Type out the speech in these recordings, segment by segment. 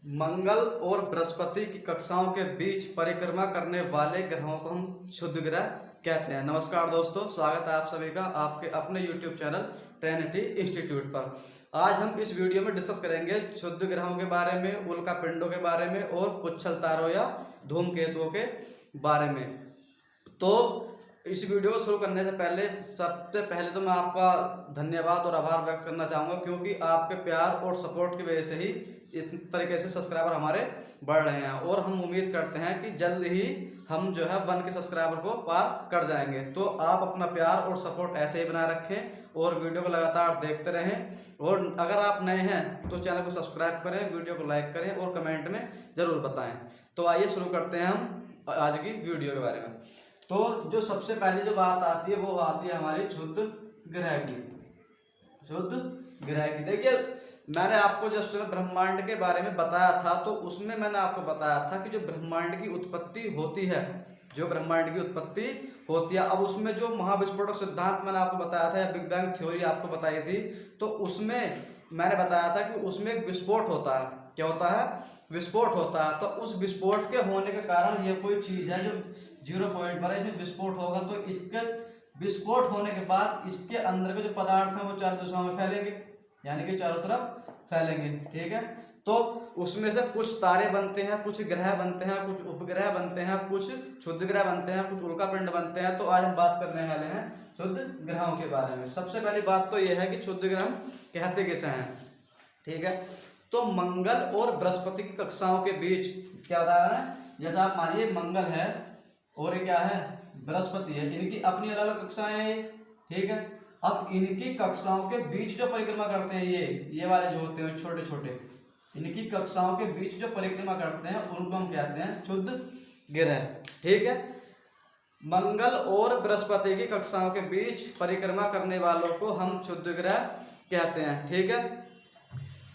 मंगल और बृहस्पति की कक्षाओं के बीच परिक्रमा करने वाले ग्रहों को हम क्षुद्र ग्रह कहते हैं। नमस्कार दोस्तों, स्वागत है आप सभी का आपके अपने YouTube चैनल ट्रिनिटी इंस्टीट्यूट पर। आज हम इस वीडियो में डिस्कस करेंगे क्षुद्र ग्रहों के बारे में, उल्का पिंडों के बारे में और पुच्छल तारों या धूमकेतुओं के बारे में। तो इस वीडियो को शुरू करने से पहले सबसे पहले तो मैं आपका धन्यवाद और आभार व्यक्त करना चाहूँगा, क्योंकि आपके प्यार और सपोर्ट की वजह से ही इस तरीके से सब्सक्राइबर हमारे बढ़ रहे हैं और हम उम्मीद करते हैं कि जल्द ही हम जो है 1 के सब्सक्राइबर को पार कर जाएंगे। तो आप अपना प्यार और सपोर्ट ऐसे ही बनाए रखें और वीडियो को लगातार देखते रहें। और अगर आप नए हैं तो चैनल को सब्सक्राइब करें, वीडियो को लाइक करें और कमेंट में ज़रूर बताएं। तो आइए शुरू करते हैं हम आज की वीडियो के बारे में। तो जो सबसे पहले जो बात आती है वो आती है हमारी क्षुद्र ग्रह की। क्षुद्र ग्रह की देखिए, मैंने आपको जब सुबह ब्रह्मांड के बारे में बताया था तो उसमें मैंने आपको बताया था कि जो ब्रह्मांड की उत्पत्ति होती है, जो ब्रह्मांड की उत्पत्ति होती है, अब उसमें जो महाविस्फोटक सिद्धांत मैंने आपको बताया था या बिग बैंग थ्योरी आपको बताई थी, तो उसमें मैंने बताया था कि उसमें एक विस्फोट होता है। क्या होता है? विस्फोट होता है। तो उस विस्फोट के होने के कारण ये कोई चीज है जो 0 पॉइंट पर है, इसमें विस्फोट होगा तो इसके विस्फोट होने के बाद इसके अंदर के जो पदार्थ हैं वो चारों दिशाओं में फैलेंगे, यानी कि चारों तरफ फैलेंगे। ठीक है, तो उसमें से कुछ तारे बनते हैं, कुछ ग्रह बनते हैं, कुछ उपग्रह बनते हैं, कुछ क्षुद्र ग्रह बनते हैं, कुछ उल्कापिंड बनते हैं। तो आज हम बात करने वाले हैं क्षुद्र ग्रहों के बारे में। सबसे पहली बात तो यह है कि क्षुद्र ग्रह कहते किसे हैं। ठीक है, तो मंगल और बृहस्पति की कक्षाओं के बीच क्या बताया है, जैसा आप मानिए मंगल है और ये क्या है, बृहस्पति है, इनकी अपनी अलग अलग कक्षाएं हैं। ठीक है, अब इनकी कक्षाओं के बीच जो परिक्रमा करते हैं ये वाले जो होते हैं छोटे छोटे, इनकी कक्षाओं के बीच जो परिक्रमा करते हैं उनको हम कहते हैं क्षुद्र ग्रह। ठीक है, मंगल और बृहस्पति की कक्षाओं के बीच परिक्रमा करने वालों को हम क्षुद्र ग्रह कहते हैं। ठीक है,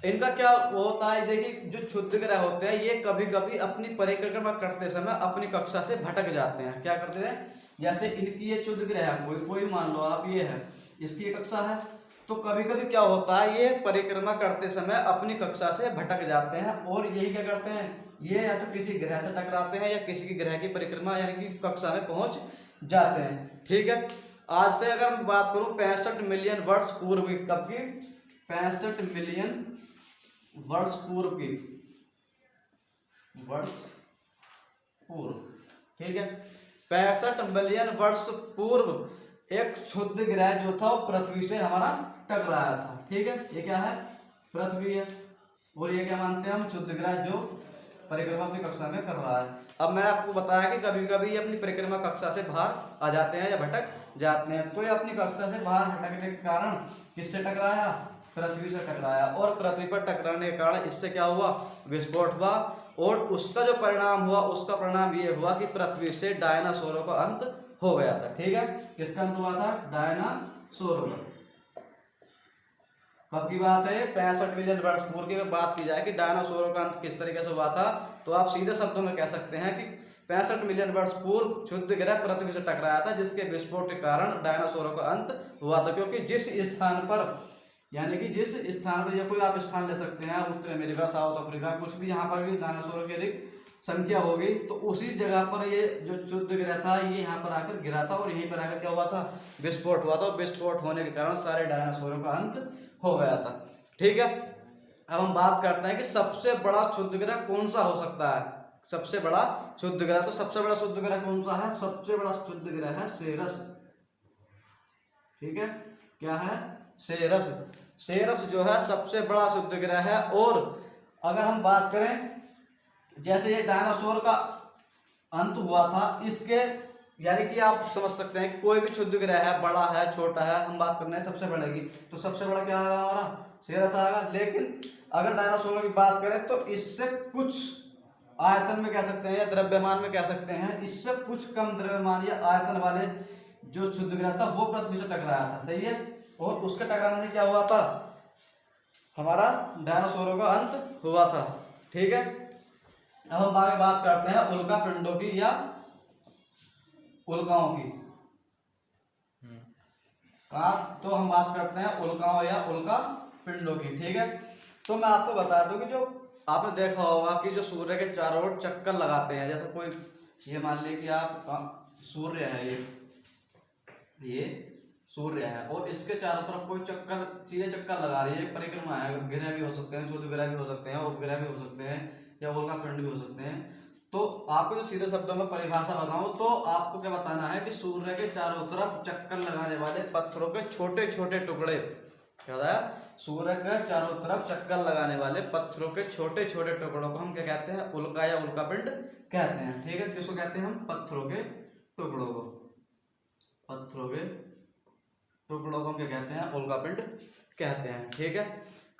इनका क्या होता है, देखिए जो क्षुद्र ग्रह होते हैं ये कभी कभी अपनी परिक्रमा करते समय अपनी कक्षा से भटक जाते हैं। क्या करते हैं, जैसे इनकी ये क्षुद्र ग्रह है, कोई मान लो आप ये है, इसकी एक कक्षा है, तो कभी कभी क्या होता है ये परिक्रमा करते समय अपनी कक्षा से भटक जाते हैं और यही क्या करते हैं, ये या तो किसी ग्रह से टकराते हैं या किसी की ग्रह की परिक्रमा यानी कि कक्षा में पहुंच जाते हैं। ठीक है, आज से अगर मैं बात करूं 65 मिलियन वर्ष पूर्व की, तब की 65 मिलियन वर्ष पूर्व की, वर्ष पूर्व। ठीक है, 65 मिलियन वर्ष पूर्व एक क्षुद्र ग्रह जो था वो पृथ्वी से हमारा टकराया था। ठीक है, ये क्या है, पृथ्वी है और ये क्या मानते हैं हम, क्षुद्र ग्रह जो परिक्रमा अपनी कक्षा में कर रहा है। अब मैंने आपको बताया कि कभी कभी ये अपनी परिक्रमा कक्षा से बाहर आ जाते हैं या भटक जाते हैं। तो ये अपनी कक्षा से बाहर भटकने के कारण किससे टकराया, पृथ्वी से टकराया और पृथ्वी पर टकराने के कारण इससे क्या हुआ, विस्फोट हुआ और उसका जो परिणाम हुआ, उसका परिणाम ये हुआ कि पृथ्वी से डायनासोरों का अंत हो गया था। ठीक है, किसका अंत हुआ था, डायनासोरों का। कब की बात है, 65 मिलियन वर्ष पूर्व की अगर बात की जाए कि डायनासोरों का अंत किस तरीके से हुआ था, तो आप सीधे शब्दों में कह सकते हैं कि 65 मिलियन वर्ष पूर्व क्षुद्र ग्रह पृथ्वी से टकराया था, जिसके विस्फोट के कारण डायनासोरों का अंत हुआ था। क्योंकि जिस स्थान पर, यानी कि जिस स्थान पर, या कोई आप स्थान ले सकते हैं, उत्तर अमेरिका, साउथ अफ्रीका, कुछ भी, यहाँ पर भी डायनासोरों की अधिक संख्या हो गई, तो उसी जगह पर ये जो क्षुद्र ग्रह था ये यहाँ पर आकर गिरा था और यहीं पर आकर क्या हुआ था, विस्फोट हुआ था। विस्फोट होने के कारण सारे डायनासोरों का अंत हो गया था। ठीक है, अब हम बात करते हैं कि सबसे बड़ा क्षुद्र ग्रह कौन सा हो सकता है। सबसे बड़ा क्षुद्र ग्रह, तो सबसे बड़ा क्षुद्र ग्रह कौन सा है, सबसे बड़ा क्षुद्र ग्रह है सेरस। ठीक है, क्या है, सेरस। सेरस जो है सबसे बड़ा क्षुद्र ग्रह है। और अगर हम बात करें, जैसे ये डायनासोर का अंत हुआ था, इसके यानी कि आप समझ सकते हैं कि कोई भी क्षुद्र ग्रह है, बड़ा है छोटा है, हम बात करना है सबसे बड़े की, तो सबसे बड़ा क्या आएगा, हमारा सेरस आएगा। लेकिन अगर डायनासोर की बात करें तो इससे कुछ आयतन में कह सकते हैं या द्रव्यमान में कह सकते हैं, इससे कुछ कम द्रव्यमान या आयतन वाले जो क्षुद्र ग्रह था वो पृथ्वी से टकराया था। सही है, और उसके टकराने से क्या हुआ था, हमारा डायनासोरों का अंत हुआ था। ठीक है, अब हम आगे बात करते हैं उल्का पिंडों की या उल्काओं की। तो हम बात करते हैं उल्काओं या उल्का पिंडों की। ठीक है, तो मैं आपको बता दूं कि जो आपने देखा होगा कि जो सूर्य के चारों ओर चक्कर लगाते हैं, जैसे कोई, ये मान लीजिए कि आप सूर्य है, ये सूर्य है और इसके चारों तरफ कोई चक्कर चीजें चक्कर लगा रही है, परिक्रमा है, ग्रह भी हो सकते हैं, क्षुद्र ग्रह भी हो सकते हैं, उपग्रह भी हो सकते हैं, या उल्का पिंड भी हो सकते हैं। तो आपको जो सीधे शब्दों में परिभाषा बताऊं तो आपको क्या बताना है कि सूर्य के चारों तरफ चक्कर लगाने वाले पत्थरों के छोटे छोटे टुकड़े, क्या होता है, सूर्य के चारों तरफ चक्कर लगाने वाले पत्थरों के छोटे छोटे टुकड़ों को हम क्या कहते हैं, उल्का या उल्का पिंड कहते हैं। ठीक है, किसको कहते हैं हम, पत्थरों के टुकड़ों को, पत्थरों के टुकड़ों को हम क्या कहते हैं, उल्का पिंड कहते हैं। ठीक है,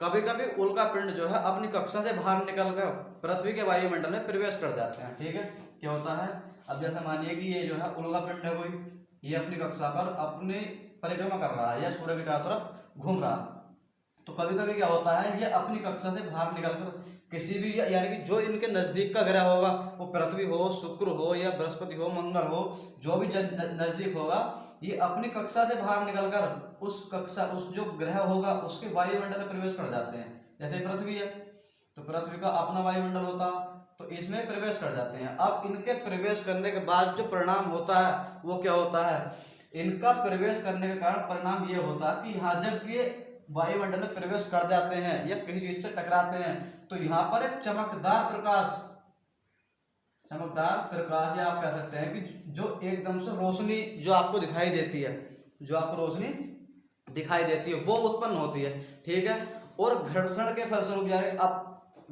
कभी कभी उल्का पिंड जो है अपनी कक्षा से बाहर निकलकर पृथ्वी के वायुमंडल में प्रवेश कर जाते हैं। ठीक है, क्या होता है, अब जैसे मानिए कि ये जो है उल्का पिंड है कोई, ये अपनी कक्षा पर अपनी परिक्रमा कर रहा है या सूर्य के चारों तरफ घूम रहा है, तो कभी कभी क्या होता है, ये अपनी कक्षा से बाहर निकलकर किसी भी, यानी कि जो इनके नजदीक का ग्रह होगा, वो पृथ्वी हो, शुक्र हो या बृहस्पति हो, मंगल हो, जो भी नजदीक होगा, ये अपनी कक्षा से बाहर निकलकर उस जो ग्रह होगा उसके वायुमंडल में प्रवेश कर जाते हैं। जैसे पृथ्वी है तो पृथ्वी का अपना वायुमंडल होता, तो इसमें प्रवेश कर जाते हैं। अब इनके प्रवेश करने के बाद जो परिणाम होता है वो क्या होता है, इनका प्रवेश करने के कारण परिणाम ये होता है कि यहाँ जब ये वायुमंडल में प्रवेश कर जाते हैं या किसी चीज से टकराते हैं, तो यहाँ पर एक चमकदार प्रकाश या आप कह सकते हैं कि जो एकदम से रोशनी जो आपको दिखाई देती है, जो आपको रोशनी दिखाई देती है वो उत्पन्न होती है। ठीक है, और घर्षण के फलस्वरूप यानी अब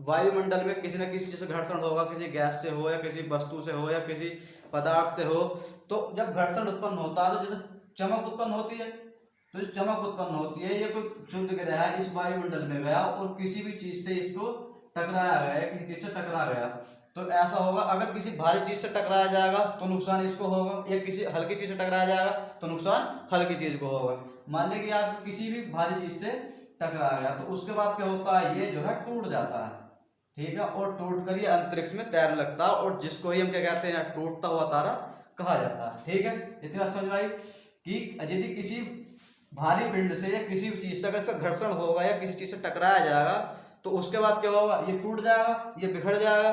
वायुमंडल में किसी न किसी से घर्षण होगा, किसी गैस से हो या किसी वस्तु से हो या किसी पदार्थ से हो, तो जब घर्षण उत्पन्न होता है तो जैसे चमक उत्पन्न होती है, तो इस चमक उत्पन्न होती है, ये कोई क्षुद्र ग्रह है इस वायुमंडल में गया और किसी भी चीज से इसको टकराया गया, किसी चीज से टकरा गया, तो ऐसा होगा, अगर किसी भारी चीज से टकराया जाएगा तो नुकसान इसको होगा, या किसी हल्की चीज से टकराया जाएगा तो नुकसान हल्की चीज को होगा। मान लीजिए कि आप किसी भी भारी चीज से टकराया गया, तो उसके बाद क्या होता है, ये जो है टूट जाता है। ठीक है, और टूट कर ये अंतरिक्ष में तैरने लगता है, और जिसको ही हम क्या कहते हैं, टूटता हुआ तारा कहा जाता है। ठीक है, इतनी बात समझ में आई कि यदि किसी भारी पिंड से या किसी भी चीज से अगर इसका घर्षण होगा या किसी चीज से टकराया जाएगा, तो उसके बाद क्या होगा, ये टूट जाएगा, ये बिखर जाएगा,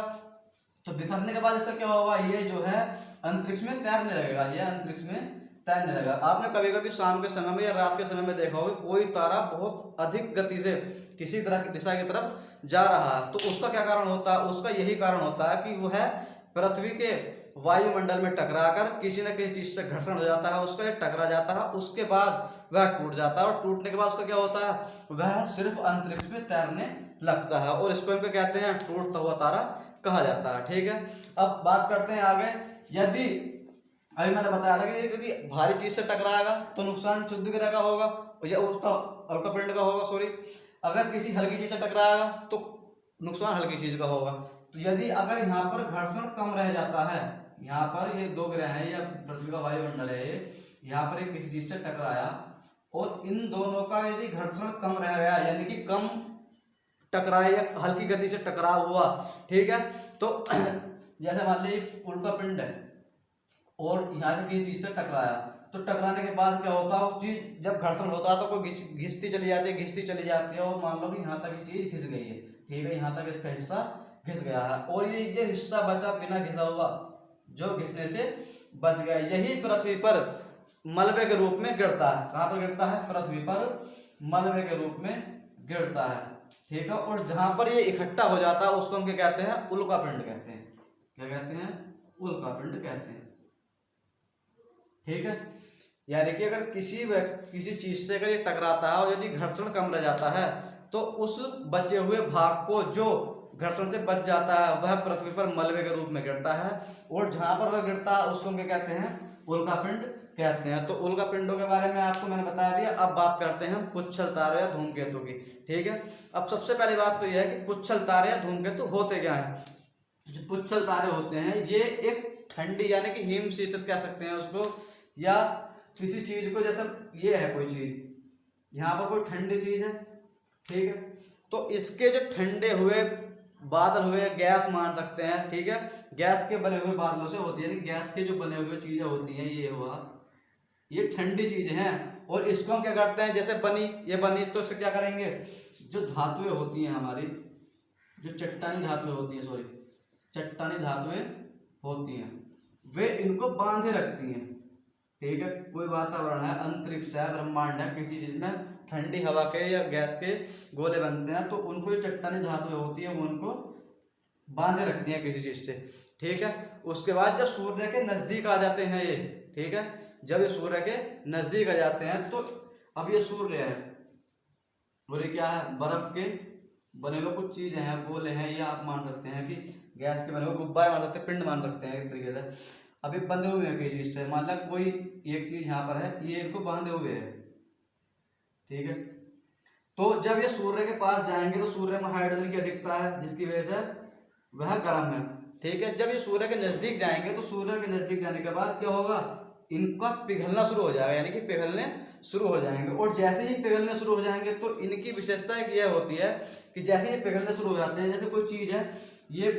तो बिखरने के बाद इसका क्या होगा, ये जो है अंतरिक्ष में तैरने लगेगा, ये अंतरिक्ष में तैरने लगेगा। आपने कभी कभी शाम के समय में या रात के समय में देखा होगा कोई तारा बहुत अधिक गति से किसी तरह की दिशा की तरफ जा रहा है, तो उसका क्या कारण होता है, उसका यही कारण होता है कि वो है पृथ्वी के वायुमंडल में टकराकर किसी न किसी चीज से घर्षण हो जाता है, उसका टकरा जाता है, उसके बाद वह टूट जाता है, और टूटने के बाद उसका क्या होता है, वह सिर्फ अंतरिक्ष में तैरने लगता है, और इसको हम क्या कहते हैं, टूटता हुआ तारा कहा जाता है। ठीक है, अब बात करते हैं आगे। यदि अभी मैंने बताया था कि यदि भारी चीज से टकराएगा तो नुकसान क्षुद्र ग्रह का होगा या उसका उल्का पिंड का होगा, सॉरी, अगर किसी हल्की चीज से टकराएगा तो नुकसान हल्की चीज का होगा। तो यदि अगर यहाँ पर घर्षण कम रह जाता है, यहाँ पर ये दो ग्रह हैं या पृथ्वी का वायुमंडल है, यहाँ पर एक किसी चीज से टकराया और इन दोनों का यदि घर्षण कम रह गया, यानी कि कम टकराए या हल्की गति से टकराव हुआ, ठीक है, तो जैसे मान लीजिए उल्का पिंड है और यहाँ से किसी चीज से टकराया, तो टकराने के बाद क्या होता है, वो चीज जब घर्षण होता है तो कोई घिसती चली जाती है और मान लो कि यहाँ तक ये चीज घिस गई है। ठीक है, यहाँ तक इसका हिस्सा घिस गया है और ये हिस्सा बचा बिना घिसा हुआ, जो घिसने से बच गया, यही पृथ्वी पर मलबे के रूप में गिरता है। कहाँ पर गिरता है, पृथ्वी पर मलबे के रूप में गिरता है। ठीक है, और जहां पर ये इकट्ठा हो जाता है उसको हम क्या कहते हैं, उल्का पिंड कहते हैं। क्या कहते हैं, उल्का पिंड कहते हैं। ठीक है, यानी कि अगर किसी चीज से अगर ये टकराता है और यदि घर्षण कम रह जाता है तो उस बचे हुए भाग को जो घर्षण से बच जाता है वह पृथ्वी पर मलबे के रूप में गिरता है, और जहां पर वह गिरता है उसको हम क्या कहते हैं, उल्का पिंड कहते हैं। तो उल्का पिंडों के बारे में आपको मैंने बता दिया। अब बात करते हैं हम पुच्छल तारे या धूमकेतु की। ठीक है, अब सबसे पहली बात तो यह है कि पुच्छल तारे या धूमकेतु होते क्या हैं। जो पुच्छल तारे होते हैं ये एक ठंडी यानी कि हिम शीतल कह सकते हैं उसको, या किसी चीज को, जैसा ये है कोई चीज, यहाँ पर कोई ठंडी चीज है, ठीक है, तो इसके जो ठंडे हुए बादल हुए, गैस मान सकते हैं, ठीक है, गैस के बने हुए बादलों से होती है, गैस के जो बने हुए चीजें होती हैं, ये हुआ, ये ठंडी चीजें हैं, और इसको हम क्या करते हैं, जैसे ये बनी तो इसको क्या करेंगे, जो धातुएं होती हैं हमारी, जो चट्टानी धातुएं होती हैं, सॉरी चट्टानी धातुएं होती हैं, वे इनको बांधे रखती हैं। ठीक है, कोई वातावरण है, अंतरिक्ष है, ब्रह्मांड है, किसी चीज में ठंडी हवा के या गैस के गोले बनते हैं, तो उनको जो चट्टानी धातुएं होती है वो उनको बांधे रखती हैं किसी चीज से। ठीक है, उसके बाद जब सूर्य के नजदीक आ जाते हैं ये, ठीक है, जब ये सूर्य के नजदीक आ जाते हैं तो अब ये सूर्य है और ये क्या है, बर्फ के बने हुए कुछ चीजें हैं, गोले हैं, या आप मान सकते हैं कि गैस के बने हुए गुब्बारे मान सकते हैं, पिंड मान सकते हैं इस तरीके से। अभी बंधे हुए हैं किसी चीज से, मान लो कोई एक चीज यहाँ पर है, ये इनको बांधे हुए है। ठीक है, तो जब ये सूर्य के पास जाएंगे तो सूर्य में हाइड्रोजन की अधिकता है जिसकी वजह से वह गर्म है। ठीक है, जब ये सूर्य के नजदीक जाएंगे तो सूर्य के नजदीक जाने के बाद क्या होगा, इनका पिघलना शुरू हो जाएगा, यानी कि पिघलने शुरू हो जाएंगे। और जैसे ही पिघलने शुरू हो जाएंगे तो इनकी विशेषता एक यह होती है कि जैसे ही पिघलने शुरू हो जाते हैं, जैसे कोई चीज है, ये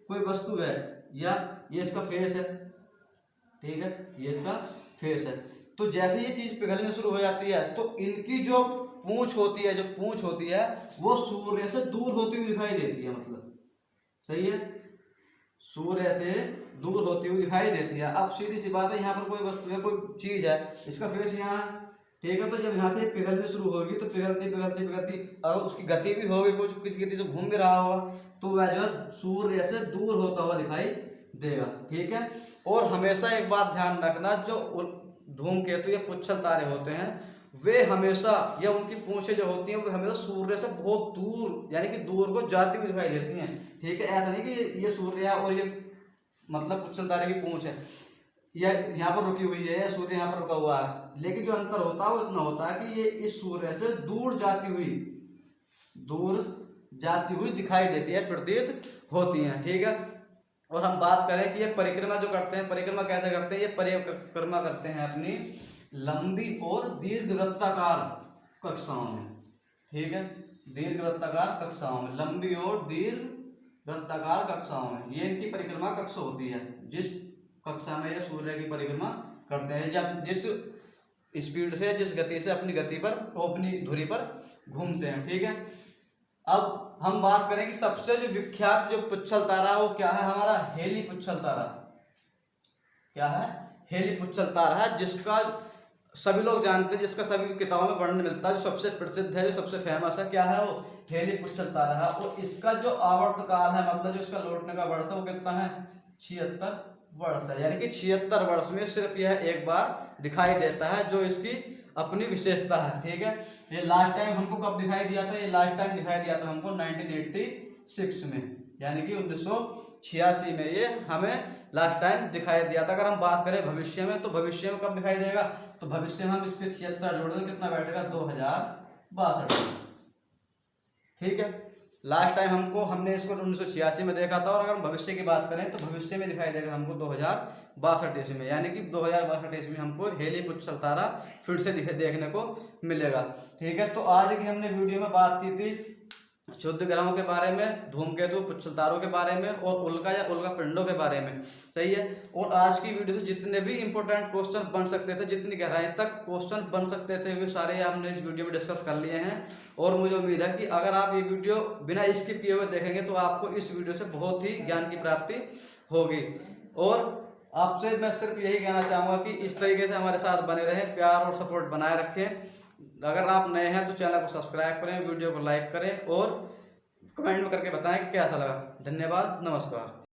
कोई वस्तु है या ये इसका फेस है, ठीक है, ये इसका फेस है, तो जैसे ये चीज पिघलने शुरू हो जाती है तो इनकी जो पूंछ होती है वो सूर्य से दूर होती हुई दिखाई देती है, मतलब सही है, सूर्य से दूर होती हुई दिखाई देती है। अब सीधी सी बात है, यहाँ पर कोई वस्तु है, कोई चीज है, इसका फेस यहाँ, ठीक है, तो जब यहाँ से पिघलनी शुरू होगी तो पिघलती और उसकी गति भी होगी, कुछ किसी गति से घूम भी रहा होगा, तो वह जो है सूर्य से दूर होता हुआ दिखाई देगा। ठीक है, और हमेशा एक बात ध्यान रखना, जो धूमकेतु या पुच्छल तारे होते हैं वे हमेशा, या उनकी पूंछें जो होती हैं वो हमेशा सूर्य से बहुत दूर, यानी कि दूर को जाती हुई दिखाई देती हैं। ठीक है, ऐसा नहीं कि ये सूर्य है और ये मतलब पुच्छल तारे की पूंछ है, या यहाँ पर रुकी हुई है या सूर्य यहाँ पर रुका हुआ है, लेकिन जो अंतर होता है वो इतना होता है कि ये इस सूर्य से दूर जाती हुई दिखाई देती है, प्रतीत होती हैं। ठीक है, और हम बात करें कि ये परिक्रमा जो करते हैं, परिक्रमा कैसे करते हैं, ये परिक्रमा करते हैं अपनी लंबी और दीर्घ वृत्ताकार कक्षाओं में। ठीक है, दीर्घ वृत्ताकार कक्षाओं में, लंबी और दीर्घ वृत्ताकार कक्षाओं में, ये इनकी परिक्रमा कक्ष होती है। जिस कक्षा में ये सूर्य की परिक्रमा करते हैं, जब जिस स्पीड से, जिस गति से अपनी गति पर, अपनी धुरी पर घूमते हैं। ठीक है, अब हम बात करें कि सबसे जो विख्यात जो पुच्छल तारा है वो क्या है, हमारा हेली पुच्छल तारा। क्या है, हेली पुच्छल तारा है, जिसका सभी लोग जानते हैं, जिसका सभी किताबों में वर्णन मिलता है, जो सबसे प्रसिद्ध है, जो सबसे फेमस है, क्या है वो, हेली पुच्छल तारा है। और इसका जो आवर्त काल है, मतलब जो इसका लौटने का वर्ष है वो कितना है, 76 वर्ष है, यानी कि 76 वर्ष में सिर्फ यह एक बार दिखाई देता है, जो इसकी अपनी विशेषता है। ठीक है, ये लास्ट टाइम हमको कब दिखाई दिया था, ये लास्ट टाइम दिखाई दिया था हमको 1986 में, यानी कि 1986 में ये हमें लास्ट टाइम दिखाई दिया था। अगर हम बात करें भविष्य में, तो भविष्य में कब दिखाई देगा, तो भविष्य में हम इसके 76 जोड़ दें कितना बैठेगा, 2062। ठीक है, लास्ट टाइम हमने इसको 1986 में देखा था, और अगर हम भविष्य की बात करें तो भविष्य में दिखाई देगा हमको 2062 ईस्वी में, यानी कि 2062 ईस्वी में हमको हेली पुच्छल तारा फिर से देखने को मिलेगा। ठीक है, तो आज की हमने वीडियो में बात की थी शुद्ध ग्रहों के बारे में, धूमकेतु, पुच्छल तारों के बारे में, और उल्का या उल्का पिंडों के बारे में। सही है, और आज की वीडियो से जितने भी इंपॉर्टेंट क्वेश्चन बन सकते थे, जितनी गहराई तक क्वेश्चन बन सकते थे, वे सारे हमने इस वीडियो में डिस्कस कर लिए हैं। और मुझे उम्मीद है कि अगर आप ये वीडियो बिना स्किप किए हुए देखेंगे तो आपको इस वीडियो से बहुत ही ज्ञान की प्राप्ति होगी। और आपसे मैं सिर्फ यही कहना चाहूँगा कि इस तरीके से हमारे साथ बने रहें, प्यार और सपोर्ट बनाए रखें। अगर आप नए हैं तो चैनल को सब्सक्राइब करें, वीडियो को लाइक करें, और कमेंट में करके बताएं कि कैसा लगा। धन्यवाद, नमस्कार।